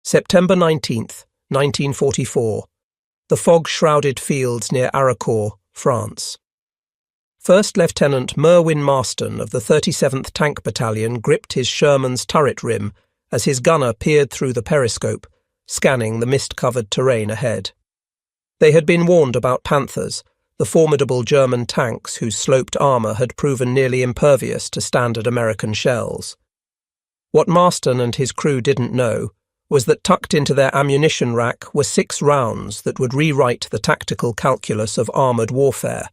September 19th, 1944. The fog-shrouded fields near Arracourt, France. First Lieutenant Merwin Marston of the 37th Tank Battalion gripped his Sherman's turret rim as his gunner peered through the periscope, scanning the mist-covered terrain ahead. They had been warned about Panthers, the formidable German tanks whose sloped armour had proven nearly impervious to standard American shells. What Marston and his crew didn't know was that tucked into their ammunition rack were 6 rounds that would rewrite the tactical calculus of armoured warfare.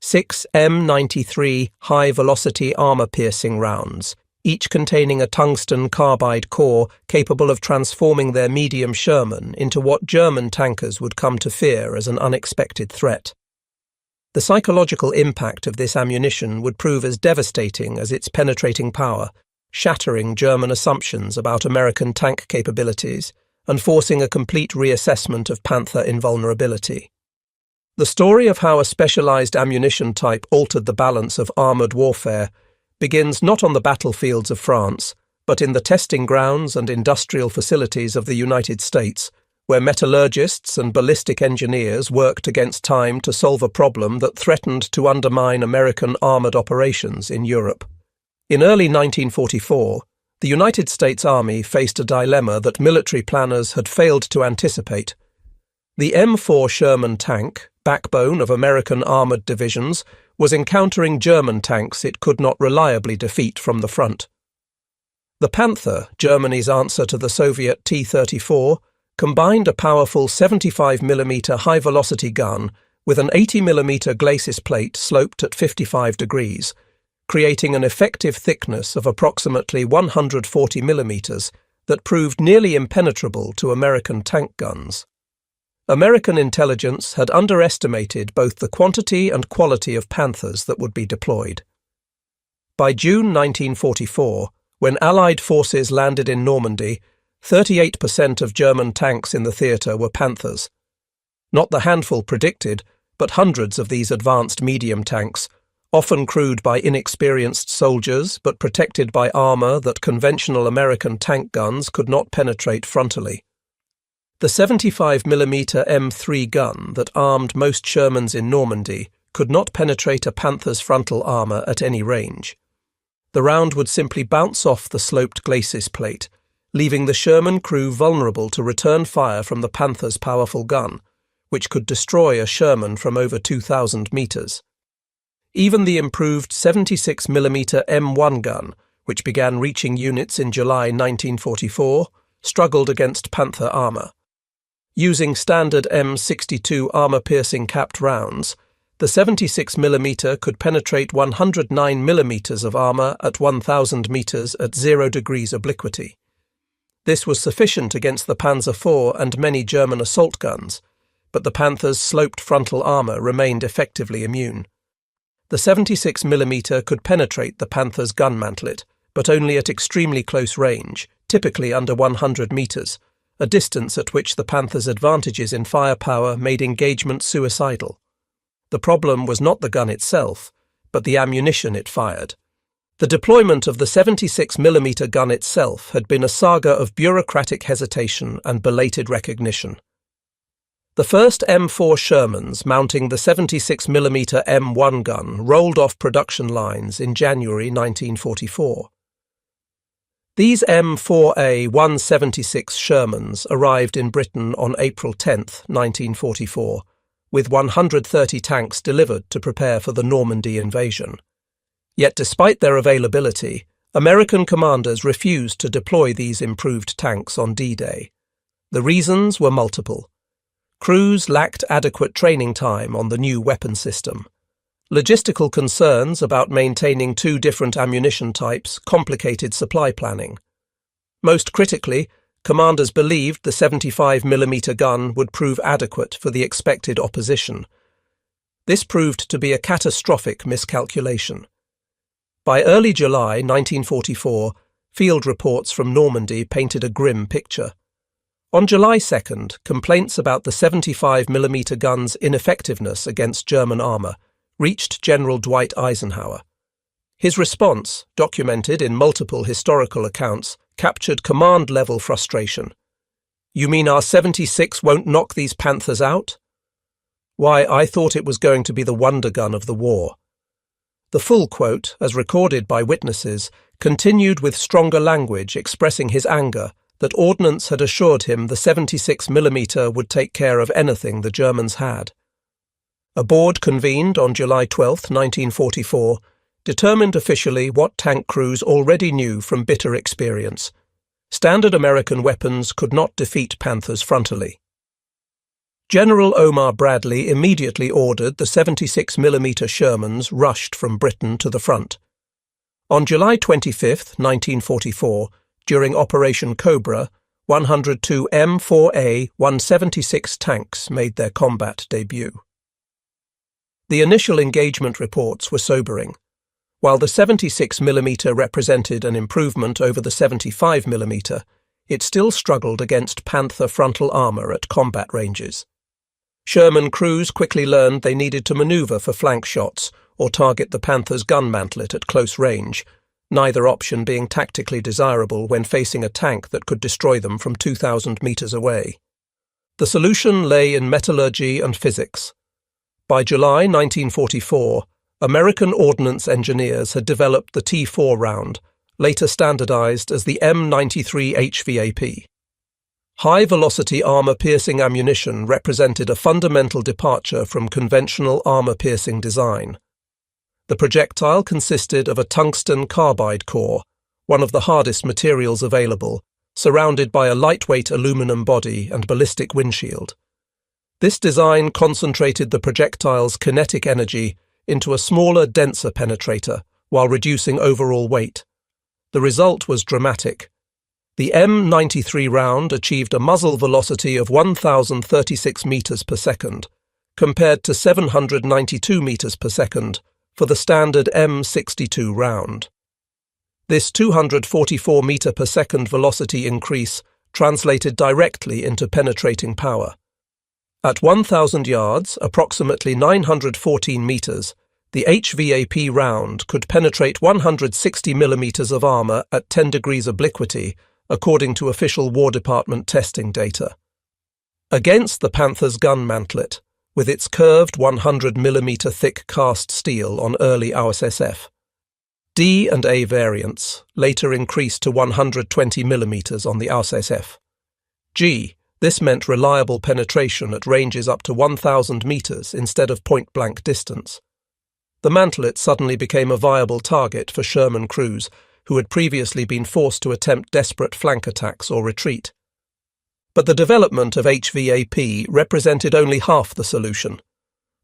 6 M93 high-velocity armour-piercing rounds, each containing a tungsten carbide core capable of transforming their medium Sherman into what German tankers would come to fear as an unexpected threat. The psychological impact of this ammunition would prove as devastating as its penetrating power, shattering German assumptions about American tank capabilities and forcing a complete reassessment of Panther invulnerability. The story of how a specialized ammunition type altered the balance of armored warfare begins not on the battlefields of France, but in the testing grounds and industrial facilities of the United States, where metallurgists and ballistic engineers worked against time to solve a problem that threatened to undermine American armored operations in Europe. In early 1944, the United States Army faced a dilemma that military planners had failed to anticipate. The M4 Sherman tank, backbone of American armored divisions, was encountering German tanks it could not reliably defeat from the front. The Panther, Germany's answer to the Soviet T-34, combined a powerful 75mm high-velocity gun with an 80mm glacis plate sloped at 55 degrees, creating an effective thickness of approximately 140mm that proved nearly impenetrable to American tank guns. American intelligence had underestimated both the quantity and quality of Panthers that would be deployed. By June 1944, when Allied forces landed in Normandy, 38% of German tanks in the theatre were Panthers. Not the handful predicted, but hundreds of these advanced medium tanks, often crewed by inexperienced soldiers but protected by armour that conventional American tank guns could not penetrate frontally. The 75mm M3 gun that armed most Shermans in Normandy could not penetrate a Panther's frontal armour at any range. The round would simply bounce off the sloped glacis plate, leaving the Sherman crew vulnerable to return fire from the Panther's powerful gun, which could destroy a Sherman from over 2,000 metres. Even the improved 76mm M1 gun, which began reaching units in July 1944, struggled against Panther armour. Using standard M62 armour-piercing capped rounds, the 76mm could penetrate 109mm of armour at 1,000 metres at 0 degrees obliquity. This was sufficient against the Panzer IV and many German assault guns, but the Panther's sloped frontal armour remained effectively immune. The 76mm could penetrate the Panther's gun mantlet, but only at extremely close range, typically under 100 metres, a distance at which the Panther's advantages in firepower made engagement suicidal. The problem was not the gun itself, but the ammunition it fired. The deployment of the 76mm gun itself had been a saga of bureaucratic hesitation and belated recognition. The first M4 Shermans mounting the 76mm M1 gun rolled off production lines in January 1944. These M4A 176 Shermans arrived in Britain on April 10, 1944, with 130 tanks delivered to prepare for the Normandy invasion. Yet despite their availability, American commanders refused to deploy these improved tanks on D-Day. The reasons were multiple. Crews lacked adequate training time on the new weapon system. Logistical concerns about maintaining 2 different ammunition types complicated supply planning. Most critically, commanders believed the 75mm gun would prove adequate for the expected opposition. This proved to be a catastrophic miscalculation. By early July 1944, field reports from Normandy painted a grim picture. On July 2nd, complaints about the 75mm gun's ineffectiveness against German armour reached General Dwight Eisenhower. His response, documented in multiple historical accounts, captured command-level frustration. "You mean our 76 won't knock these Panthers out?" Why, I thought it was going to be the wonder gun of the war. The full quote, as recorded by witnesses, continued with stronger language expressing his anger that Ordnance had assured him the 76mm would take care of anything the Germans had. A board convened on July 12, 1944, determined officially what tank crews already knew from bitter experience. Standard American weapons could not defeat Panthers frontally. General Omar Bradley immediately ordered the 76mm Shermans rushed from Britain to the front. On July 25, 1944, during Operation Cobra, 102 M4A 176 tanks made their combat debut. The initial engagement reports were sobering. While the 76mm represented an improvement over the 75mm, it still struggled against Panther frontal armour at combat ranges. Sherman crews quickly learned they needed to manoeuvre for flank shots or target the Panther's gun mantlet at close range, neither option being tactically desirable when facing a tank that could destroy them from 2,000 metres away. The solution lay in metallurgy and physics. By July 1944, American ordnance engineers had developed the T4 round, later standardized as the M93 HVAP. High-velocity armor-piercing ammunition represented a fundamental departure from conventional armor-piercing design. The projectile consisted of a tungsten carbide core, one of the hardest materials available, surrounded by a lightweight aluminum body and ballistic windshield. This design concentrated the projectile's kinetic energy into a smaller, denser penetrator, while reducing overall weight. The result was dramatic. The M93 round achieved a muzzle velocity of 1,036 meters per second, compared to 792 meters per second for the standard M62 round. This 244 meter per second velocity increase translated directly into penetrating power. At 1,000 yards, approximately 914 meters, the HVAP round could penetrate 160 millimeters of armor at 10 degrees obliquity, according to official War Department testing data. Against the Panther's gun mantlet, with its curved 100mm thick cast steel on early AUSSF, D and A variants later increased to 120mm on the AUSSF. G, this meant reliable penetration at ranges up to 1,000 meters instead of point-blank distance. The mantlet suddenly became a viable target for Sherman crews who had previously been forced to attempt desperate flank attacks or retreat. But the development of HVAP represented only half the solution.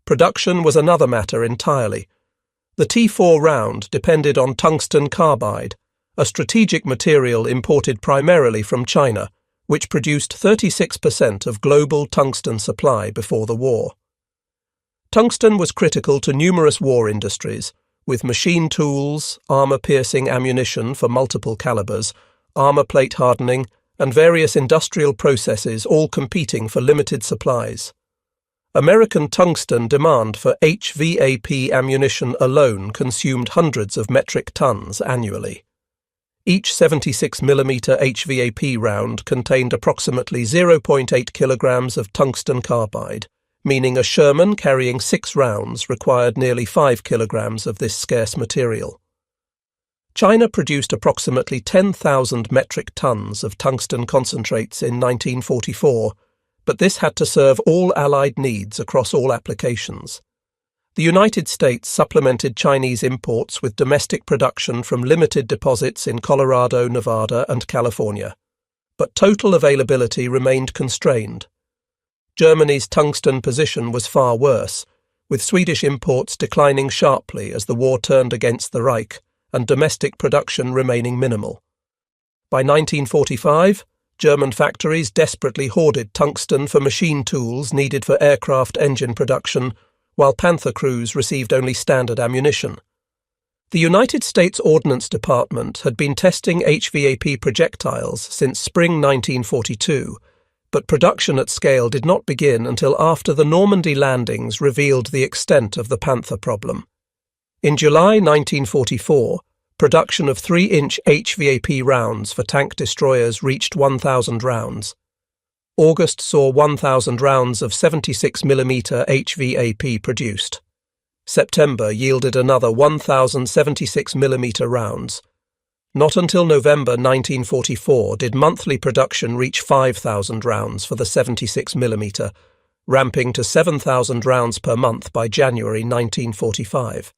Production was another matter entirely. The T4 round depended on tungsten carbide, a strategic material imported primarily from China, which produced 36% of global tungsten supply before the war. Tungsten was critical to numerous war industries, with machine tools, armor-piercing ammunition for multiple calibers, armor plate hardening, and various industrial processes all competing for limited supplies. American tungsten demand for HVAP ammunition alone consumed hundreds of metric tons annually. Each 76mm HVAP round contained approximately 0.8 kilograms of tungsten carbide, meaning a Sherman carrying 6 rounds required nearly 5 kilograms of this scarce material. China produced approximately 10,000 metric tons of tungsten concentrates in 1944, but this had to serve all Allied needs across all applications. The United States supplemented Chinese imports with domestic production from limited deposits in Colorado, Nevada, and California, but total availability remained constrained. Germany's tungsten position was far worse, with Swedish imports declining sharply as the war turned against the Reich and domestic production remaining minimal. By 1945, German factories desperately hoarded tungsten for machine tools needed for aircraft engine production, while Panther crews received only standard ammunition. The United States Ordnance Department had been testing HVAP projectiles since spring 1942, but production at scale did not begin until after the Normandy landings revealed the extent of the Panther problem. In July 1944, production of 3-inch HVAP rounds for tank destroyers reached 1,000 rounds. August saw 1,000 rounds of 76mm HVAP produced. September yielded another 1,000 76mm rounds. Not until November 1944 did monthly production reach 5,000 rounds for the 76mm, ramping to 7,000 rounds per month by January 1945.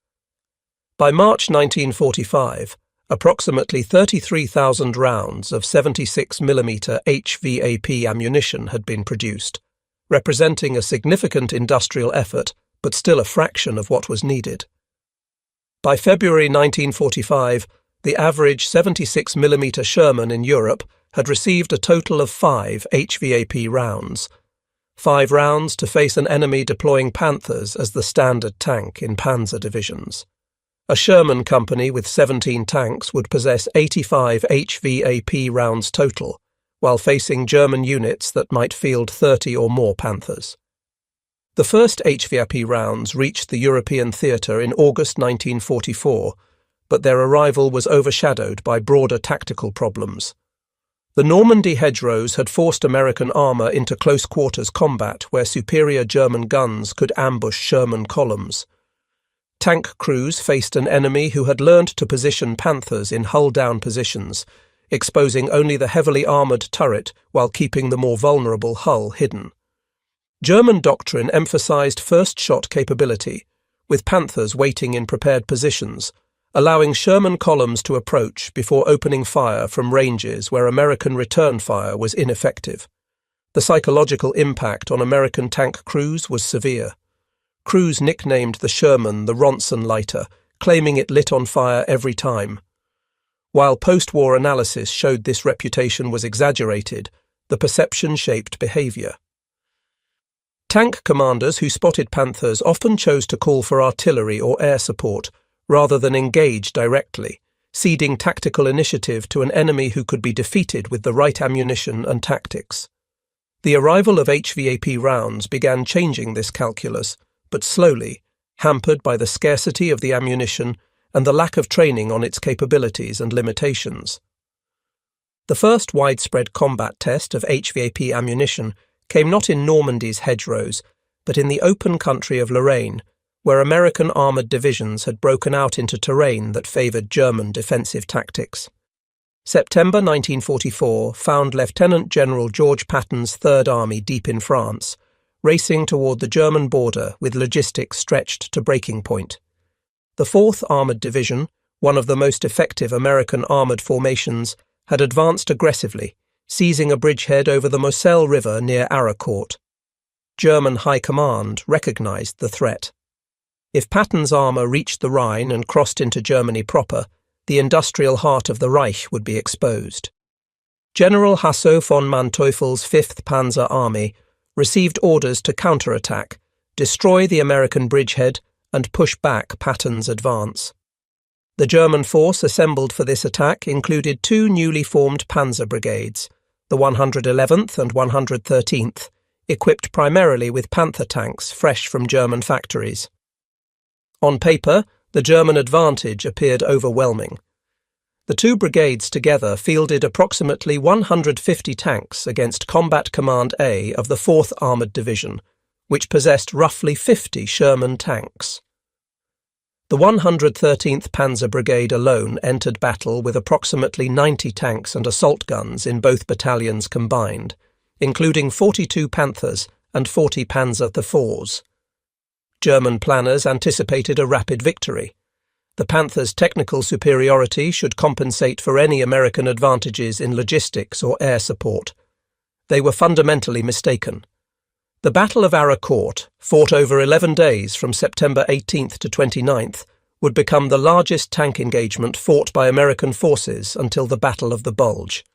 By March 1945, approximately 33,000 rounds of 76mm HVAP ammunition had been produced, representing a significant industrial effort, but still a fraction of what was needed. By February 1945, the average 76mm Sherman in Europe had received a total of 5 HVAP rounds. 5 rounds to face an enemy deploying Panthers as the standard tank in Panzer divisions. A Sherman company with 17 tanks would possess 85 HVAP rounds total, while facing German units that might field 30 or more Panthers. The first HVAP rounds reached the European theatre in August 1944, but their arrival was overshadowed by broader tactical problems. The Normandy hedgerows had forced American armour into close-quarters combat where superior German guns could ambush Sherman columns. Tank crews faced an enemy who had learned to position Panthers in hull-down positions, exposing only the heavily armoured turret while keeping the more vulnerable hull hidden. German doctrine emphasised first-shot capability, with Panthers waiting in prepared positions, allowing Sherman columns to approach before opening fire from ranges where American return fire was ineffective. The psychological impact on American tank crews was severe. Crews nicknamed the Sherman the Ronson lighter, claiming it lit on fire every time. While post-war analysis showed this reputation was exaggerated, the perception shaped behaviour. Tank commanders who spotted Panthers often chose to call for artillery or air support, rather than engage directly, ceding tactical initiative to an enemy who could be defeated with the right ammunition and tactics. The arrival of HVAP rounds began changing this calculus, but slowly, hampered by the scarcity of the ammunition and the lack of training on its capabilities and limitations. The first widespread combat test of HVAP ammunition came not in Normandy's hedgerows, but in the open country of Lorraine, where American armoured divisions had broken out into terrain that favoured German defensive tactics. September 1944 found Lieutenant General George Patton's Third Army deep in France, racing toward the German border with logistics stretched to breaking point. The 4th Armoured Division, one of the most effective American armoured formations, had advanced aggressively, seizing a bridgehead over the Moselle River near Arracourt. German High Command recognised the threat. If Patton's armour reached the Rhine and crossed into Germany proper, the industrial heart of the Reich would be exposed. General Hasso von Manteuffel's 5th Panzer Army received orders to counterattack, destroy the American bridgehead, and push back Patton's advance. The German force assembled for this attack included 2 newly formed panzer brigades, the 111th and 113th, equipped primarily with Panther tanks fresh from German factories. On paper, the German advantage appeared overwhelming. The 2 brigades together fielded approximately 150 tanks against Combat Command A of the 4th Armoured Division, which possessed roughly 50 Sherman tanks. The 113th Panzer Brigade alone entered battle with approximately 90 tanks and assault guns in both battalions combined, including 42 Panthers and 40 Panzer IVs. German planners anticipated a rapid victory. The Panthers' technical superiority should compensate for any American advantages in logistics or air support. They were fundamentally mistaken. The Battle of Arracourt, fought over 11 days from September 18th to 29th, would become the largest tank engagement fought by American forces until the Battle of the Bulge.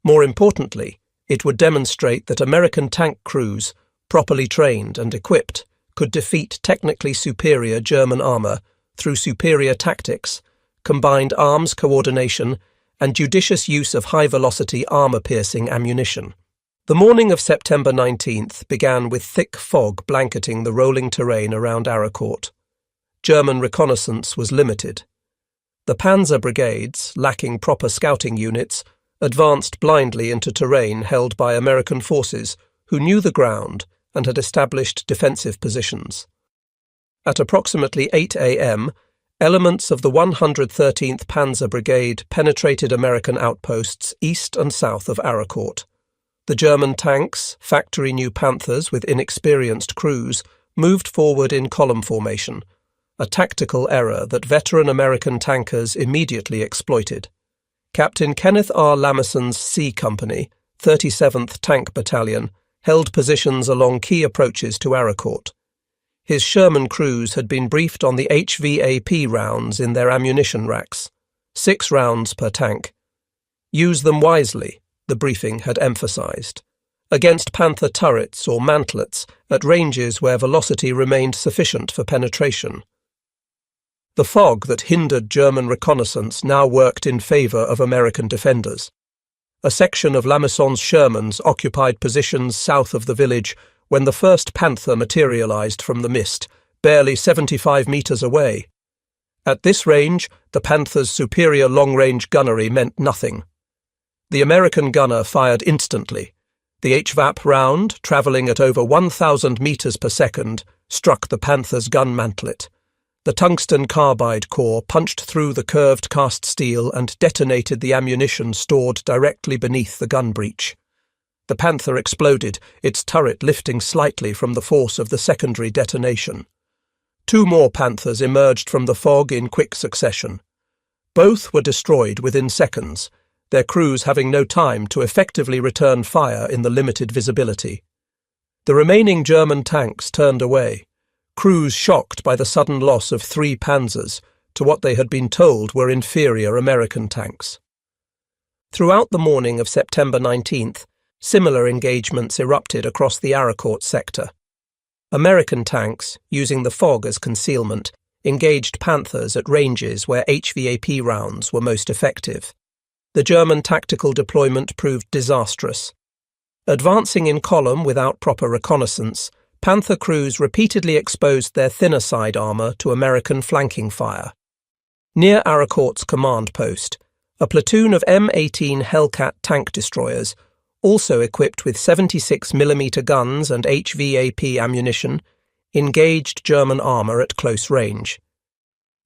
More importantly, it would demonstrate that American tank crews, properly trained and equipped, could defeat technically superior German armour through superior tactics, combined arms coordination, and judicious use of high-velocity armour-piercing ammunition. The morning of September 19th began with thick fog blanketing the rolling terrain around Arracourt. German reconnaissance was limited. The panzer brigades, lacking proper scouting units, advanced blindly into terrain held by American forces who knew the ground and had established defensive positions. At approximately 8 a.m., elements of the 113th Panzer Brigade penetrated American outposts east and south of Arracourt. The German tanks, factory-new Panthers with inexperienced crews, moved forward in column formation, a tactical error that veteran American tankers immediately exploited. Captain Kenneth R. Lameson's C Company, 37th Tank Battalion, held positions along key approaches to Arracourt. His Sherman crews had been briefed on the HVAP rounds in their ammunition racks, 6 rounds per tank. Use them wisely, the briefing had emphasized, against Panther turrets or mantlets at ranges where velocity remained sufficient for penetration. The fog that hindered German reconnaissance now worked in favor of American defenders. A section of Lameson's Shermans occupied positions south of the village when the first Panther materialized from the mist, barely 75 meters away. At this range, the Panther's superior long-range gunnery meant nothing. The American gunner fired instantly. The HVAP round, traveling at over 1,000 meters per second, struck the Panther's gun mantlet. The tungsten carbide core punched through the curved cast steel and detonated the ammunition stored directly beneath the gun breech. The Panther exploded, its turret lifting slightly from the force of the secondary detonation. 2 more Panthers emerged from the fog in quick succession. Both were destroyed within seconds, their crews having no time to effectively return fire in the limited visibility. The remaining German tanks turned away, crews shocked by the sudden loss of 3 Panzers to what they had been told were inferior American tanks. Throughout the morning of September 19th, similar engagements erupted across the Arracourt sector. American tanks, using the fog as concealment, engaged Panthers at ranges where HVAP rounds were most effective. The German tactical deployment proved disastrous. Advancing in column without proper reconnaissance, Panther crews repeatedly exposed their thinner side armour to American flanking fire. Near Arracourt's command post, a platoon of M18 Hellcat tank destroyers, also equipped with 76mm guns and HVAP ammunition, engaged German armour at close range.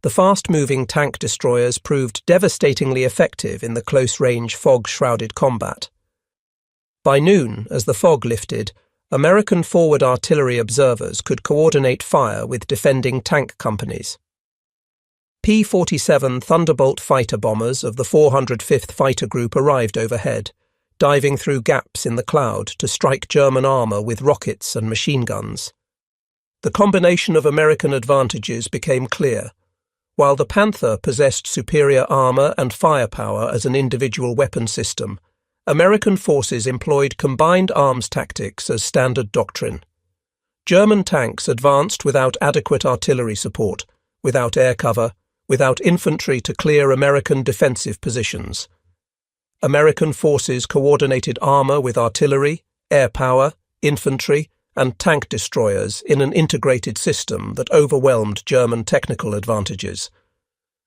The fast-moving tank destroyers proved devastatingly effective in the close-range fog-shrouded combat. By noon, as the fog lifted, American forward artillery observers could coordinate fire with defending tank companies. P-47 Thunderbolt fighter bombers of the 405th Fighter Group arrived overhead, diving through gaps in the cloud to strike German armour with rockets and machine guns. The combination of American advantages became clear. While the Panther possessed superior armour and firepower as an individual weapon system, American forces employed combined arms tactics as standard doctrine. German tanks advanced without adequate artillery support, without air cover, without infantry to clear American defensive positions. American forces coordinated armour with artillery, air power, infantry, and tank destroyers in an integrated system that overwhelmed German technical advantages.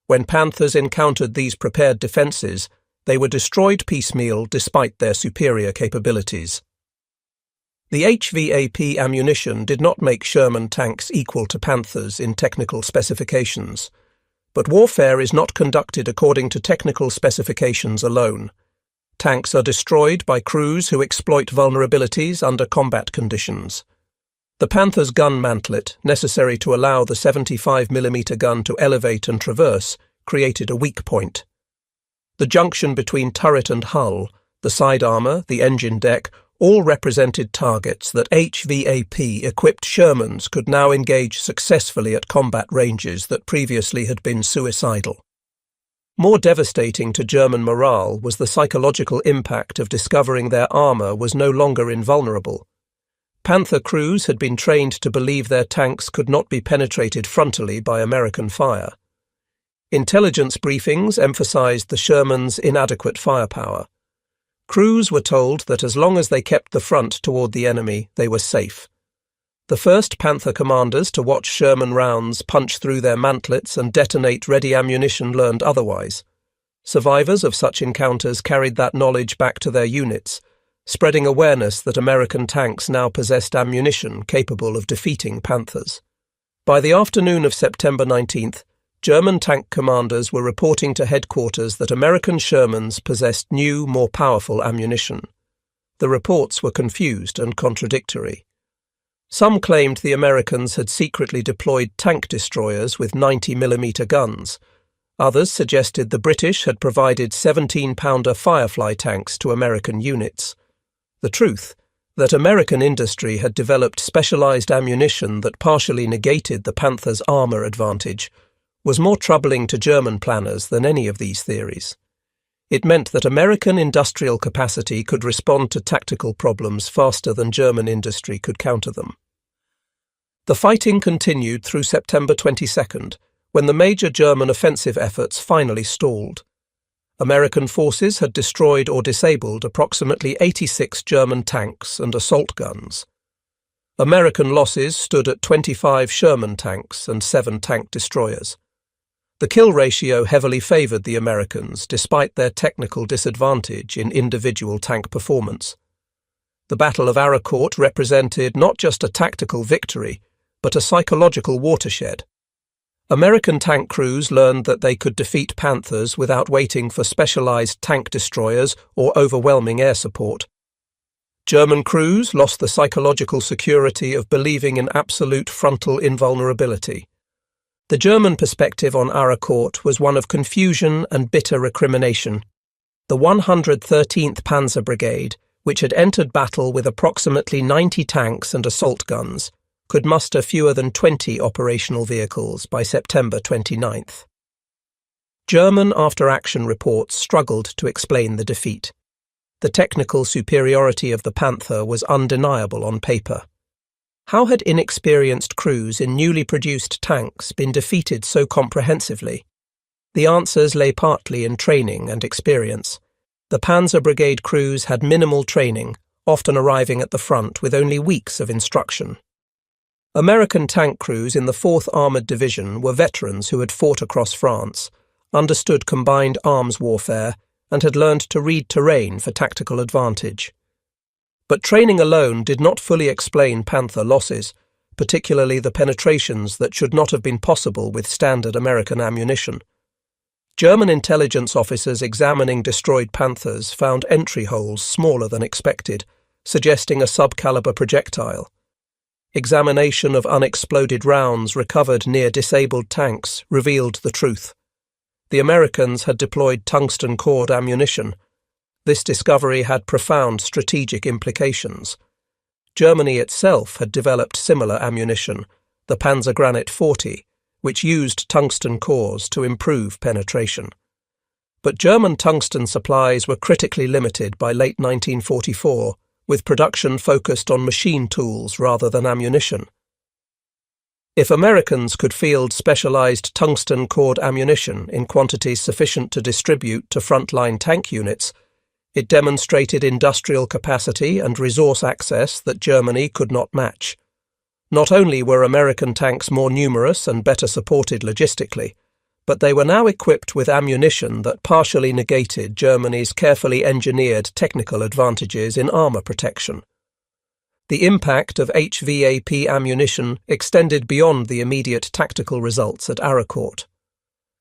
When Panthers encountered these prepared defences, they were destroyed piecemeal despite their superior capabilities. The HVAP ammunition did not make Sherman tanks equal to Panthers in technical specifications, but warfare is not conducted according to technical specifications alone. Tanks are destroyed by crews who exploit vulnerabilities under combat conditions. The Panther's gun mantlet, necessary to allow the 75mm gun to elevate and traverse, created a weak point. The junction between turret and hull, the side armour, the engine deck, all represented targets that HVAP-equipped Shermans could now engage successfully at combat ranges that previously had been suicidal. More devastating to German morale was the psychological impact of discovering their armour was no longer invulnerable. Panther crews had been trained to believe their tanks could not be penetrated frontally by American fire. Intelligence briefings emphasized the Sherman's inadequate firepower. Crews were told that as long as they kept the front toward the enemy, they were safe. The first Panther commanders to watch Sherman rounds punch through their mantlets and detonate ready ammunition learned otherwise. Survivors of such encounters carried that knowledge back to their units, spreading awareness that American tanks now possessed ammunition capable of defeating Panthers. By the afternoon of September 19th, German tank commanders were reporting to headquarters that American Shermans possessed new, more powerful ammunition. The reports were confused and contradictory. Some claimed the Americans had secretly deployed tank destroyers with 90mm guns. Others suggested the British had provided 17-pounder Firefly tanks to American units. The truth, that American industry had developed specialized ammunition that partially negated the Panther's armor advantage, was more troubling to German planners than any of these theories. It meant that American industrial capacity could respond to tactical problems faster than German industry could counter them. The fighting continued through September 22nd, when the major German offensive efforts finally stalled. American forces had destroyed or disabled approximately 86 German tanks and assault guns. American losses stood at 25 Sherman tanks and 7 tank destroyers. The kill ratio heavily favored the Americans despite their technical disadvantage in individual tank performance. The Battle of Arracourt represented not just a tactical victory, but a psychological watershed. American tank crews learned that they could defeat Panthers without waiting for specialized tank destroyers or overwhelming air support. German crews lost the psychological security of believing in absolute frontal invulnerability. The German perspective on Arracourt was one of confusion and bitter recrimination. The 113th Panzer Brigade, which had entered battle with approximately 90 tanks and assault guns, could muster fewer than 20 operational vehicles by September 29th. German after-action reports struggled to explain the defeat. The technical superiority of the Panther was undeniable on paper. How had inexperienced crews in newly produced tanks been defeated so comprehensively? The answers lay partly in training and experience. The Panzer Brigade crews had minimal training, often arriving at the front with only weeks of instruction. American tank crews in the 4th Armoured Division were veterans who had fought across France, understood combined arms warfare, and had learned to read terrain for tactical advantage. But training alone did not fully explain Panther losses, particularly the penetrations that should not have been possible with standard American ammunition. German intelligence officers examining destroyed Panthers found entry holes smaller than expected, suggesting a subcaliber projectile. Examination of unexploded rounds recovered near disabled tanks revealed the truth. The Americans had deployed tungsten-core ammunition. This discovery had profound strategic implications. Germany itself had developed similar ammunition, the Panzergranit 40, which used tungsten cores to improve penetration. But German tungsten supplies were critically limited by late 1944, with production focused on machine tools rather than ammunition. If Americans could field specialized tungsten-cored ammunition in quantities sufficient to distribute to frontline tank units, it demonstrated industrial capacity and resource access that Germany could not match. Not only were American tanks more numerous and better supported logistically, but they were now equipped with ammunition that partially negated Germany's carefully engineered technical advantages in armor protection. The impact of HVAP ammunition extended beyond the immediate tactical results at Arracourt.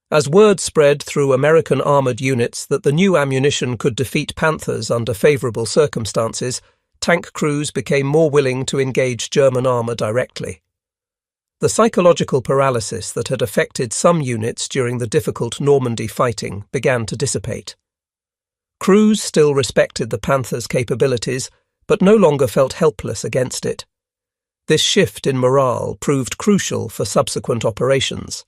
As word spread through American armoured units that the new ammunition could defeat Panthers under favourable circumstances, tank crews became more willing to engage German armour directly. The psychological paralysis that had affected some units during the difficult Normandy fighting began to dissipate. Crews still respected the Panther's capabilities, but no longer felt helpless against it. This shift in morale proved crucial for subsequent operations.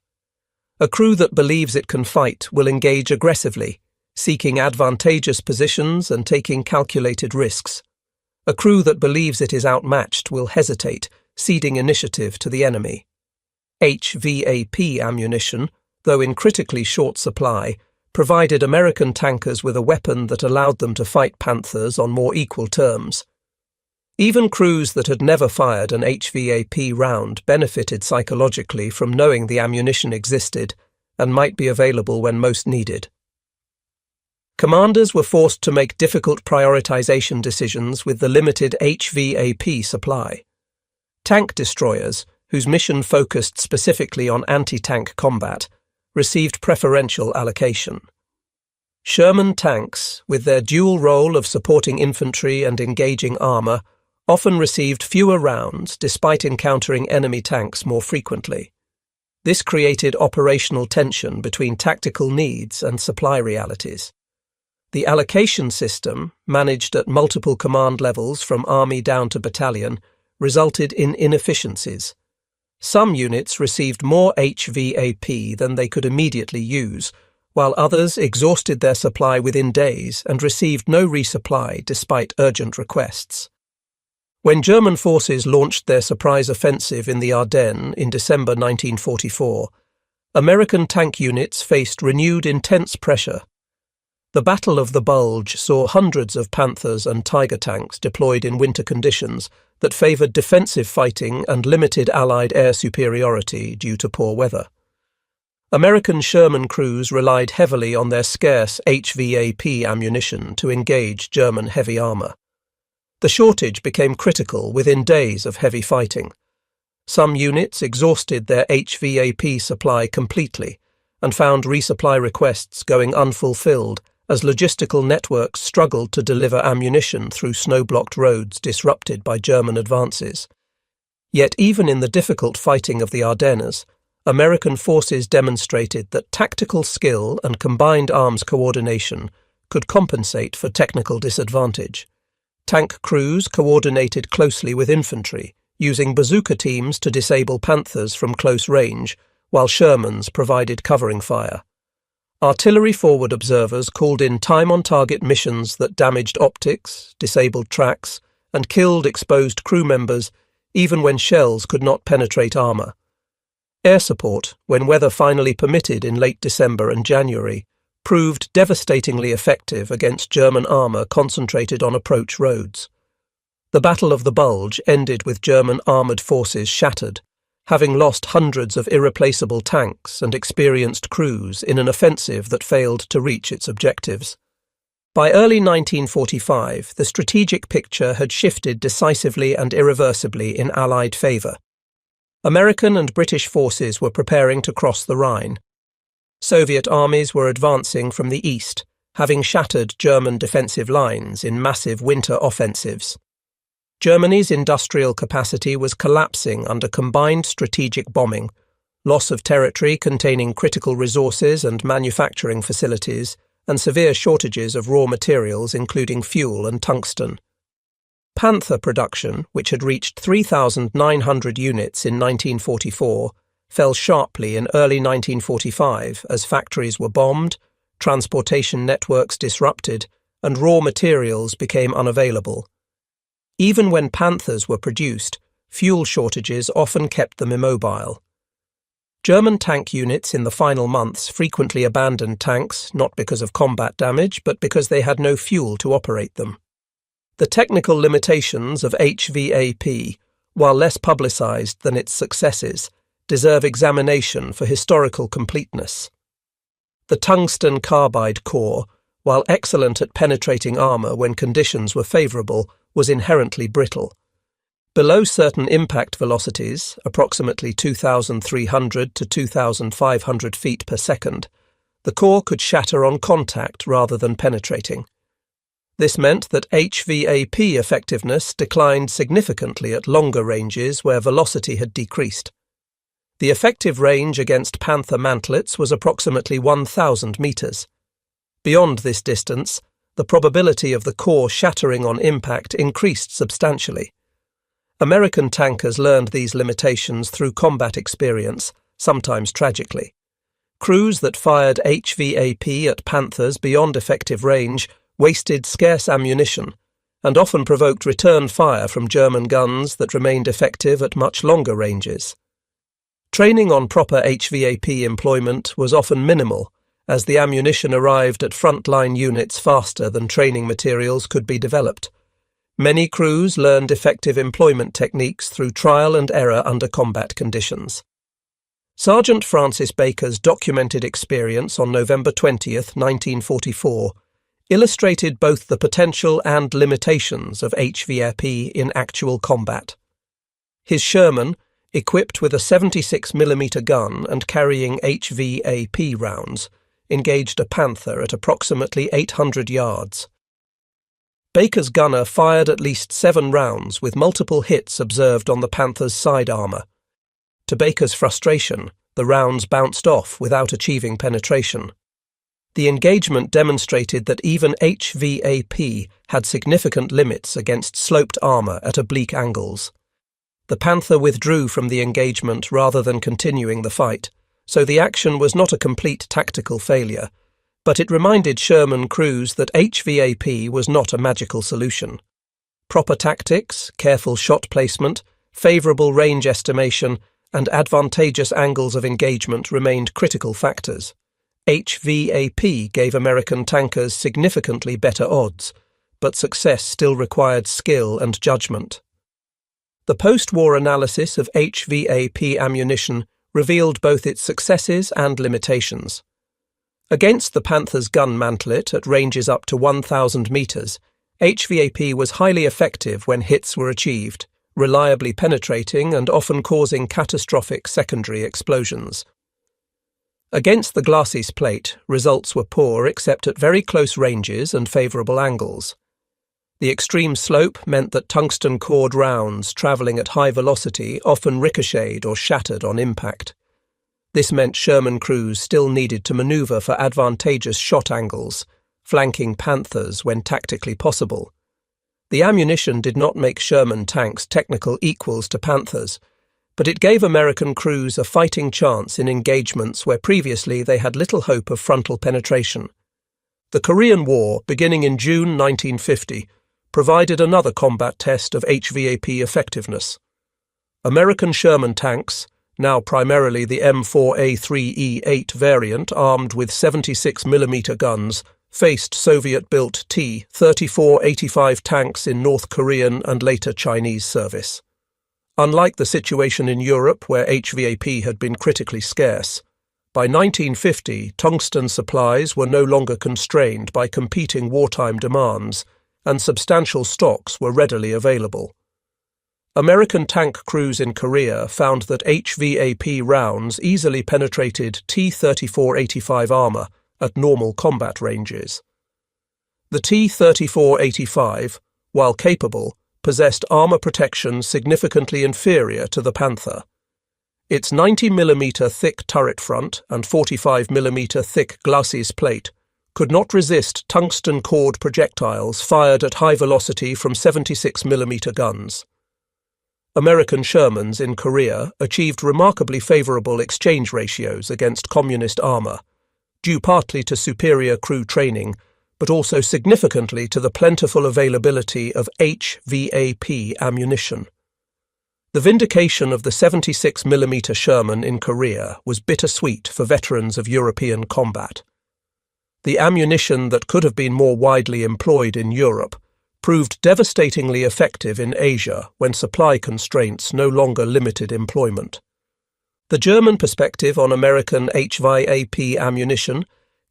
A crew that believes it can fight will engage aggressively, seeking advantageous positions and taking calculated risks. A crew that believes it is outmatched will hesitate, ceding initiative to the enemy. HVAP ammunition, though in critically short supply, provided American tankers with a weapon that allowed them to fight Panthers on more equal terms. Even crews that had never fired an HVAP round benefited psychologically from knowing the ammunition existed and might be available when most needed. Commanders were forced to make difficult prioritization decisions with the limited HVAP supply. Tank destroyers, whose mission focused specifically on anti-tank combat, received preferential allocation. Sherman tanks, with their dual role of supporting infantry and engaging armour, often received fewer rounds despite encountering enemy tanks more frequently. This created operational tension between tactical needs and supply realities. The allocation system, managed at multiple command levels from army down to battalion, resulted in inefficiencies. Some units received more HVAP than they could immediately use, while others exhausted their supply within days and received no resupply despite urgent requests. When German forces launched their surprise offensive in the Ardennes in December 1944, American tank units faced renewed intense pressure. The Battle of the Bulge saw hundreds of Panthers and Tiger tanks deployed in winter conditions that favoured defensive fighting and limited Allied air superiority due to poor weather. American Sherman crews relied heavily on their scarce HVAP ammunition to engage German heavy armour. The shortage became critical within days of heavy fighting. Some units exhausted their HVAP supply completely and found resupply requests going unfulfilled as logistical networks struggled to deliver ammunition through snow-blocked roads disrupted by German advances. Yet even in the difficult fighting of the Ardennes, American forces demonstrated that tactical skill and combined arms coordination could compensate for technical disadvantage. Tank crews coordinated closely with infantry, using bazooka teams to disable Panthers from close range, while Shermans provided covering fire. Artillery forward observers called in time-on-target missions that damaged optics, disabled tracks, and killed exposed crew members, even when shells could not penetrate armour. Air support, when weather finally permitted in late December and January, proved devastatingly effective against German armour concentrated on approach roads. The Battle of the Bulge ended with German armoured forces shattered, having lost hundreds of irreplaceable tanks and experienced crews in an offensive that failed to reach its objectives. By early 1945, the strategic picture had shifted decisively and irreversibly in Allied favour. American and British forces were preparing to cross the Rhine. Soviet armies were advancing from the east, having shattered German defensive lines in massive winter offensives. Germany's industrial capacity was collapsing under combined strategic bombing, loss of territory containing critical resources and manufacturing facilities, and severe shortages of raw materials including fuel and tungsten. Panther production, which had reached 3,900 units in 1944, fell sharply in early 1945 as factories were bombed, transportation networks disrupted, and raw materials became unavailable. Even when Panthers were produced, fuel shortages often kept them immobile. German tank units in the final months frequently abandoned tanks not because of combat damage but because they had no fuel to operate them. The technical limitations of HVAP, while less publicized than its successes, deserve examination for historical completeness. The tungsten carbide core, while excellent at penetrating armour when conditions were favourable, was inherently brittle. Below certain impact velocities, approximately 2,300 to 2,500 feet per second, the core could shatter on contact rather than penetrating. This meant that HVAP effectiveness declined significantly at longer ranges where velocity had decreased. The effective range against Panther mantlets was approximately 1,000 metres. Beyond this distance, the probability of the core shattering on impact increased substantially. American tankers learned these limitations through combat experience, sometimes tragically. Crews that fired HVAP at Panthers beyond effective range wasted scarce ammunition, and often provoked return fire from German guns that remained effective at much longer ranges. Training on proper HVAP employment was often minimal, as the ammunition arrived at front-line units faster than training materials could be developed. Many crews learned effective employment techniques through trial and error under combat conditions. Sergeant Francis Baker's documented experience on November 20, 1944, illustrated both the potential and limitations of HVAP in actual combat. His Sherman, equipped with a 76mm gun and carrying HVAP rounds, engaged a Panther at approximately 800 yards. Baker's gunner fired at least 7 rounds, with multiple hits observed on the Panther's side armour. To Baker's frustration, the rounds bounced off without achieving penetration. The engagement demonstrated that even HVAP had significant limits against sloped armour at oblique angles. The Panther withdrew from the engagement rather than continuing the fight, so the action was not a complete tactical failure, but it reminded Sherman crews that HVAP was not a magical solution. Proper tactics, careful shot placement, favourable range estimation, and advantageous angles of engagement remained critical factors. HVAP gave American tankers significantly better odds, but success still required skill and judgment. The post-war analysis of HVAP ammunition revealed both its successes and limitations. Against the Panther's gun mantlet at ranges up to 1,000 metres, HVAP was highly effective when hits were achieved, reliably penetrating and often causing catastrophic secondary explosions. Against the glacis plate, results were poor except at very close ranges and favourable angles. The extreme slope meant that tungsten-cored rounds travelling at high velocity often ricocheted or shattered on impact. This meant Sherman crews still needed to manoeuvre for advantageous shot angles, flanking Panthers when tactically possible. The ammunition did not make Sherman tanks technical equals to Panthers, but it gave American crews a fighting chance in engagements where previously they had little hope of frontal penetration. The Korean War, beginning in June 1950, provided another combat test of HVAP effectiveness. American Sherman tanks, now primarily the M4A3E8 variant armed with 76mm guns, faced Soviet-built T-34-85 tanks in North Korean and later Chinese service. Unlike the situation in Europe, where HVAP had been critically scarce, by 1950 tungsten supplies were no longer constrained by competing wartime demands, and substantial stocks were readily available. American tank crews in Korea found that HVAP rounds easily penetrated T-34-85 armour at normal combat ranges. The T-34-85, while capable, possessed armour protection significantly inferior to the Panther. Its 90mm thick turret front and 45mm thick glacis plate could not resist tungsten-cored projectiles fired at high velocity from 76mm guns. American Shermans in Korea achieved remarkably favourable exchange ratios against communist armour, due partly to superior crew training, but also significantly to the plentiful availability of HVAP ammunition. The vindication of the 76mm Sherman in Korea was bittersweet for veterans of European combat. The ammunition that could have been more widely employed in Europe proved devastatingly effective in Asia when supply constraints no longer limited employment. The German perspective on American HVAP ammunition,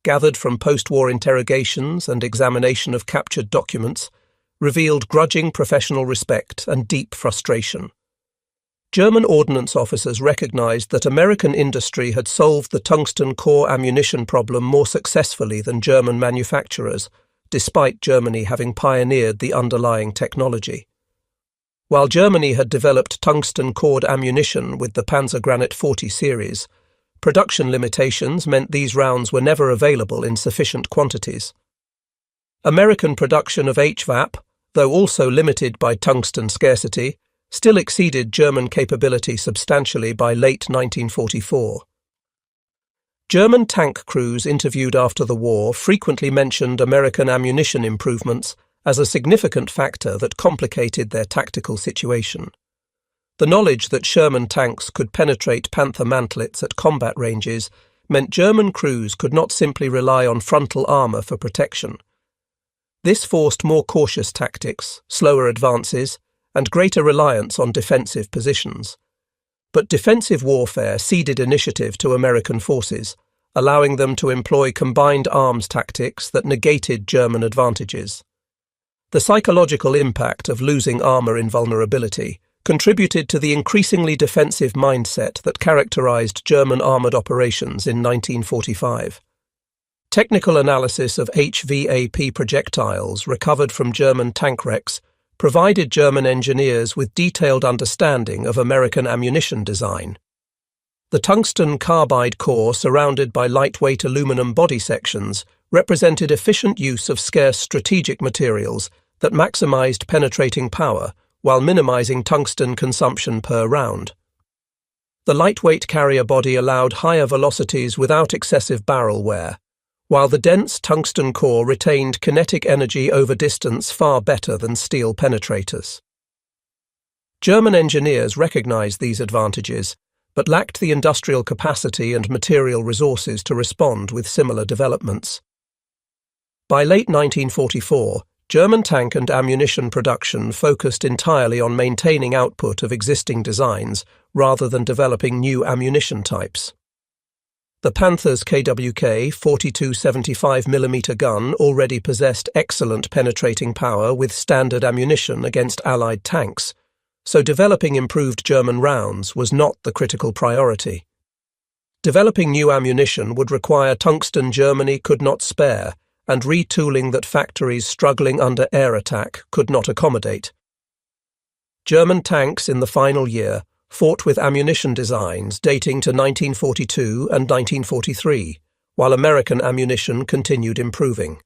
gathered from post-war interrogations and examination of captured documents, revealed grudging professional respect and deep frustration. German ordnance officers recognized that American industry had solved the tungsten-core ammunition problem more successfully than German manufacturers, despite Germany having pioneered the underlying technology. While Germany had developed tungsten-cored ammunition with the Panzer Granit 40 series, production limitations meant these rounds were never available in sufficient quantities. American production of HVAP, though also limited by tungsten scarcity, still exceeded German capability substantially by late 1944. German tank crews interviewed after the war frequently mentioned American ammunition improvements as a significant factor that complicated their tactical situation. The knowledge that Sherman tanks could penetrate Panther mantlets at combat ranges meant German crews could not simply rely on frontal armour for protection. This forced more cautious tactics, slower advances, and greater reliance on defensive positions. But defensive warfare ceded initiative to American forces, allowing them to employ combined arms tactics that negated German advantages. The psychological impact of losing armour invulnerability contributed to the increasingly defensive mindset that characterised German armoured operations in 1945. Technical analysis of HVAP projectiles recovered from German tank wrecks provided German engineers with detailed understanding of American ammunition design. The tungsten carbide core surrounded by lightweight aluminum body sections represented efficient use of scarce strategic materials that maximized penetrating power while minimizing tungsten consumption per round. The lightweight carrier body allowed higher velocities without excessive barrel wear, while the dense tungsten core retained kinetic energy over distance far better than steel penetrators. German engineers recognized these advantages, but lacked the industrial capacity and material resources to respond with similar developments. By late 1944, German tank and ammunition production focused entirely on maintaining output of existing designs rather than developing new ammunition types. The Panther's KWK 42 75mm gun already possessed excellent penetrating power with standard ammunition against Allied tanks, so developing improved German rounds was not the critical priority. Developing new ammunition would require tungsten Germany could not spare, and retooling that factories struggling under air attack could not accommodate. German tanks in the final year fought with ammunition designs dating to 1942 and 1943, while American ammunition continued improving.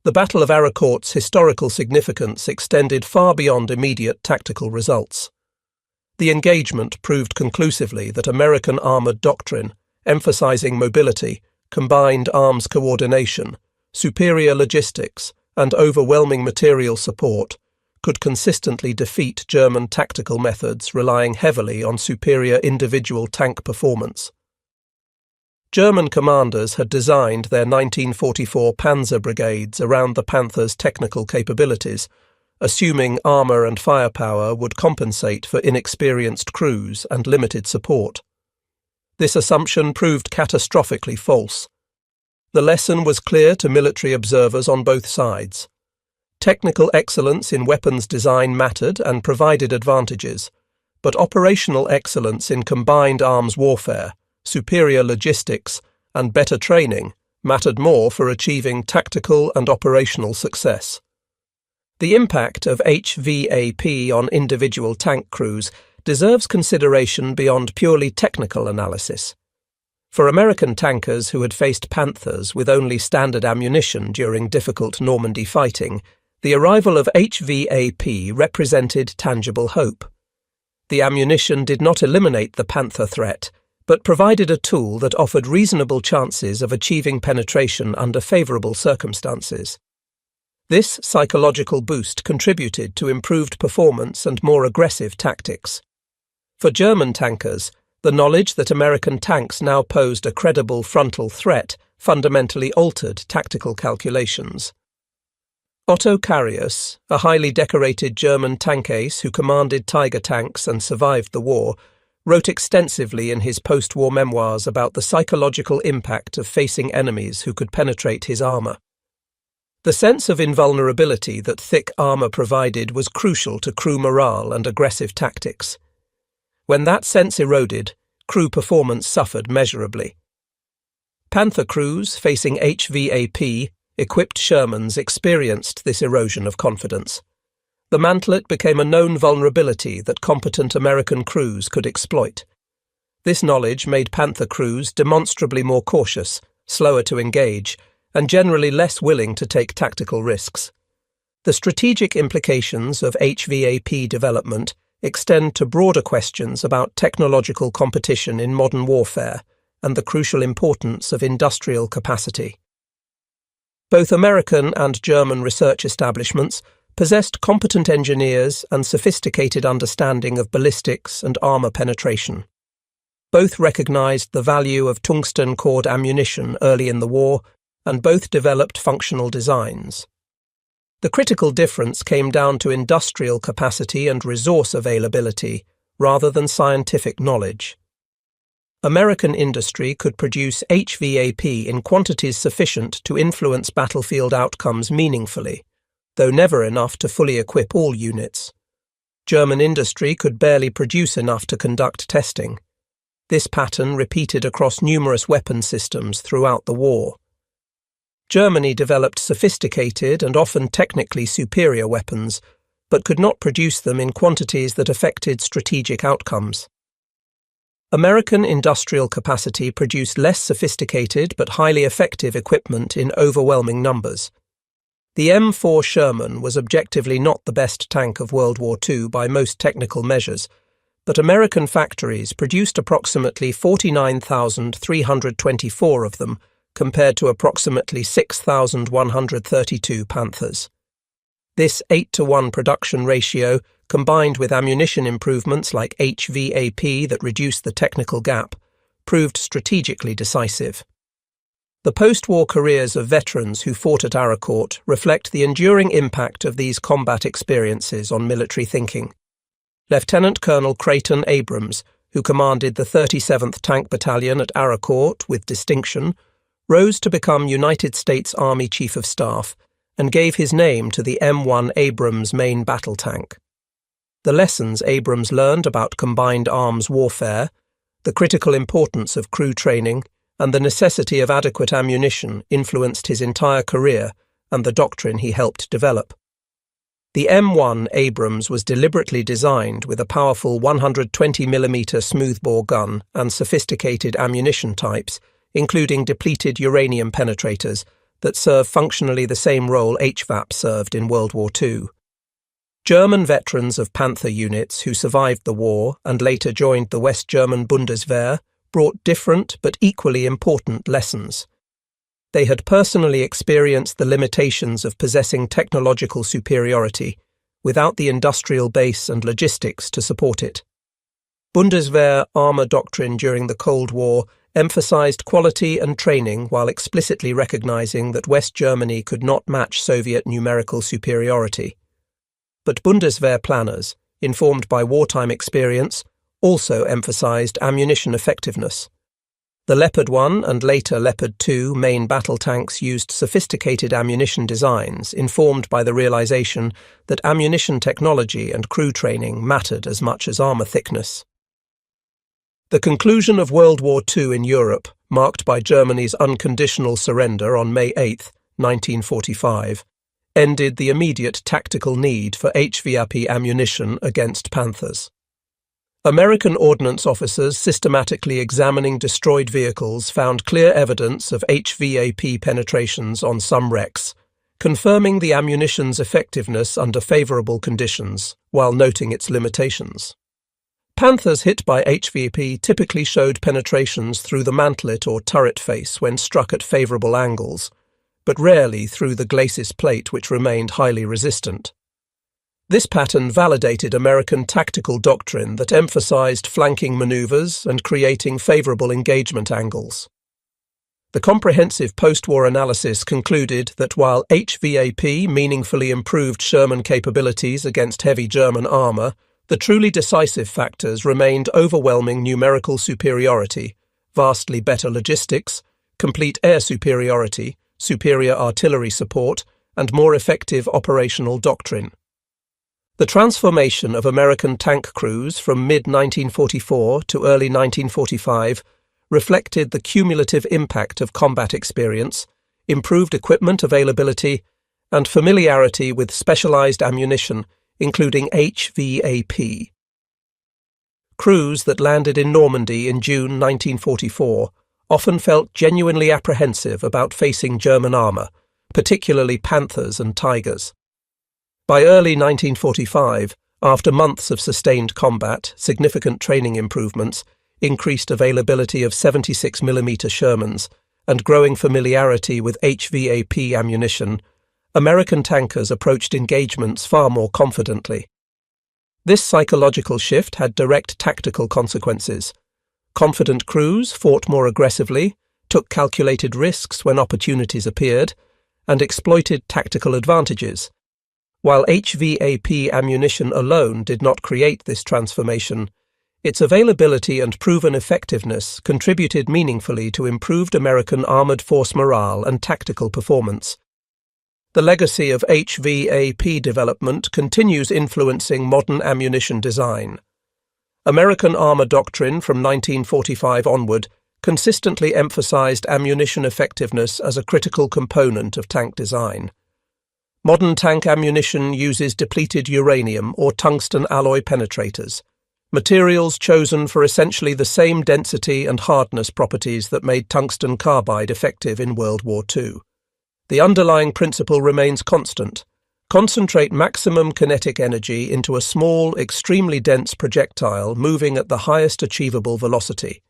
The Battle of Arracourt's historical significance extended far beyond immediate tactical results. The engagement proved conclusively that American armoured doctrine, emphasising mobility, combined arms coordination, superior logistics, and overwhelming material support, could consistently defeat German tactical methods relying heavily on superior individual tank performance. German commanders had designed their 1944 Panzer brigades around the Panther's technical capabilities, assuming armour and firepower would compensate for inexperienced crews and limited support. This assumption proved catastrophically false. The lesson was clear to military observers on both sides. Technical excellence in weapons design mattered and provided advantages, but operational excellence in combined arms warfare, superior logistics, and better training mattered more for achieving tactical and operational success. The impact of HVAP on individual tank crews deserves consideration beyond purely technical analysis. For American tankers who had faced Panthers with only standard ammunition during difficult Normandy fighting, the arrival of HVAP represented tangible hope. The ammunition did not eliminate the Panther threat, but provided a tool that offered reasonable chances of achieving penetration under favourable circumstances. This psychological boost contributed to improved performance and more aggressive tactics. For German tankers, the knowledge that American tanks now posed a credible frontal threat fundamentally altered tactical calculations. Otto Carius, a highly decorated German tank ace who commanded Tiger tanks and survived the war, wrote extensively in his post-war memoirs about the psychological impact of facing enemies who could penetrate his armour. The sense of invulnerability that thick armour provided was crucial to crew morale and aggressive tactics. When that sense eroded, crew performance suffered measurably. Panther crews facing HVAP equipped Shermans experienced this erosion of confidence. The mantlet became a known vulnerability that competent American crews could exploit. This knowledge made Panther crews demonstrably more cautious, slower to engage, and generally less willing to take tactical risks. The strategic implications of HVAP development extend to broader questions about technological competition in modern warfare and the crucial importance of industrial capacity. Both American and German research establishments possessed competent engineers and sophisticated understanding of ballistics and armour penetration. Both recognized the value of tungsten-core ammunition early in the war, and both developed functional designs. The critical difference came down to industrial capacity and resource availability rather than scientific knowledge. American industry could produce HVAP in quantities sufficient to influence battlefield outcomes meaningfully, though never enough to fully equip all units. German industry could barely produce enough to conduct testing. This pattern repeated across numerous weapon systems throughout the war. Germany developed sophisticated and often technically superior weapons, but could not produce them in quantities that affected strategic outcomes. American industrial capacity produced less sophisticated but highly effective equipment in overwhelming numbers. The M4 Sherman was objectively not the best tank of World War II by most technical measures, but American factories produced approximately 49,324 of them compared to approximately 6,132 Panthers. This 8-to-1 production ratio, combined with ammunition improvements like HVAP that reduced the technical gap, proved strategically decisive. The post-war careers of veterans who fought at Arracourt reflect the enduring impact of these combat experiences on military thinking. Lieutenant Colonel Creighton Abrams, who commanded the 37th Tank Battalion at Arracourt with distinction, rose to become United States Army Chief of Staff and gave his name to the M1 Abrams main battle tank. The lessons Abrams learned about combined arms warfare, the critical importance of crew training, and the necessity of adequate ammunition influenced his entire career and the doctrine he helped develop. The M1 Abrams was deliberately designed with a powerful 120mm smoothbore gun and sophisticated ammunition types, including depleted uranium penetrators, that serve functionally the same role HVAP served in World War II. German veterans of Panther units who survived the war and later joined the West German Bundeswehr brought different but equally important lessons. They had personally experienced the limitations of possessing technological superiority without the industrial base and logistics to support it. Bundeswehr armor doctrine during the Cold War emphasized quality and training while explicitly recognizing that West Germany could not match Soviet numerical superiority. But Bundeswehr planners, informed by wartime experience, also emphasized ammunition effectiveness. The Leopard 1 and later Leopard 2 main battle tanks used sophisticated ammunition designs informed by the realization that ammunition technology and crew training mattered as much as armor thickness. The conclusion of World War II in Europe, marked by Germany's unconditional surrender on May 8, 1945, ended the immediate tactical need for HVAP ammunition against Panthers. American ordnance officers systematically examining destroyed vehicles found clear evidence of HVAP penetrations on some wrecks, confirming the ammunition's effectiveness under favorable conditions, while noting its limitations. Panthers hit by HVAP typically showed penetrations through the mantlet or turret face when struck at favorable angles, but rarely through the glacis plate, which remained highly resistant. This pattern validated American tactical doctrine that emphasized flanking maneuvers and creating favorable engagement angles. The comprehensive post-war analysis concluded that while HVAP meaningfully improved Sherman capabilities against heavy German armor, the truly decisive factors remained overwhelming numerical superiority, vastly better logistics, complete air superiority, superior artillery support, and more effective operational doctrine. The transformation of American tank crews from mid-1944 to early 1945 reflected the cumulative impact of combat experience, improved equipment availability, and familiarity with specialized ammunition, including HVAP. Crews that landed in Normandy in June 1944 often felt genuinely apprehensive about facing German armor, particularly Panthers and Tigers. By early 1945, after months of sustained combat, significant training improvements, increased availability of 76mm Shermans, and growing familiarity with HVAP ammunition, American tankers approached engagements far more confidently. This psychological shift had direct tactical consequences. Confident crews fought more aggressively, took calculated risks when opportunities appeared, and exploited tactical advantages. While HVAP ammunition alone did not create this transformation, Its availability and proven effectiveness contributed meaningfully to improved American armored force morale and tactical performance. The legacy of HVAP development continues influencing modern ammunition design. American armor doctrine from 1945 onward consistently emphasized ammunition effectiveness as a critical component of tank design. Modern tank ammunition uses depleted uranium or tungsten alloy penetrators, materials chosen for essentially the same density and hardness properties that made tungsten carbide effective in World War II. The underlying principle remains constant: concentrate maximum kinetic energy into a small, extremely dense projectile moving at the highest achievable velocity.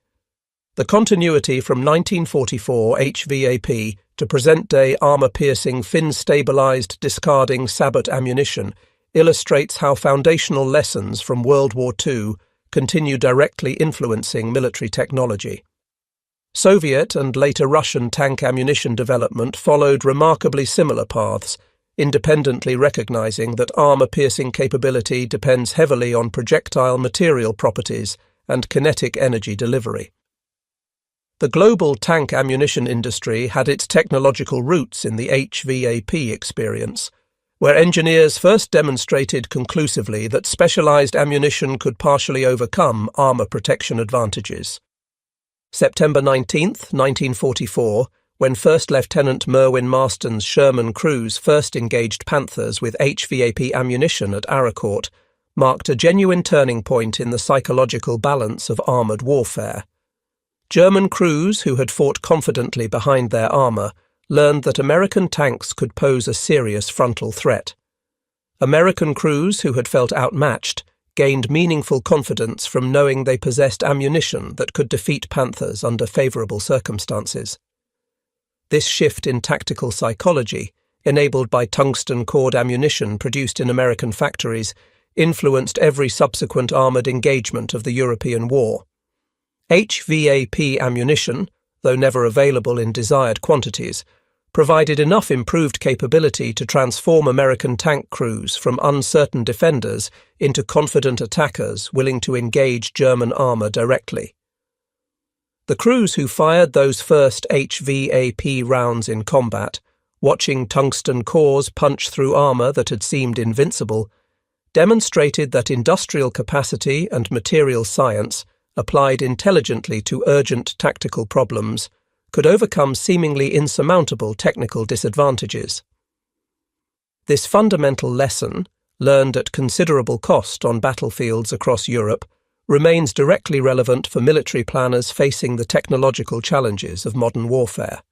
The continuity from 1944 HVAP to present-day armor-piercing, fin-stabilized, discarding sabot ammunition illustrates how foundational lessons from World War II continue directly influencing military technology. Soviet and later Russian tank ammunition development followed remarkably similar paths, independently recognizing that armor-piercing capability depends heavily on projectile material properties and kinetic energy delivery. The global tank ammunition industry had its technological roots in the HVAP experience, where engineers first demonstrated conclusively that specialized ammunition could partially overcome armor protection advantages. September 19, 1944, when First Lieutenant Merwin Marston's Sherman crews first engaged Panthers with HVAP ammunition at Arracourt, marked a genuine turning point in the psychological balance of armored warfare. German crews who had fought confidently behind their armor learned that American tanks could pose a serious frontal threat. American crews who had felt outmatched gained meaningful confidence from knowing they possessed ammunition that could defeat Panthers under favorable circumstances. This shift in tactical psychology, enabled by tungsten-core ammunition produced in American factories, influenced every subsequent armored engagement of the European war. HVAP ammunition, though never available in desired quantities, provided enough improved capability to transform American tank crews from uncertain defenders into confident attackers willing to engage German armor directly. The crews who fired those first HVAP rounds in combat, watching tungsten cores punch through armor that had seemed invincible, demonstrated that industrial capacity and material science, applied intelligently to urgent tactical problems, could overcome seemingly insurmountable technical disadvantages. This fundamental lesson, learned at considerable cost on battlefields across Europe, remains directly relevant for military planners facing the technological challenges of modern warfare.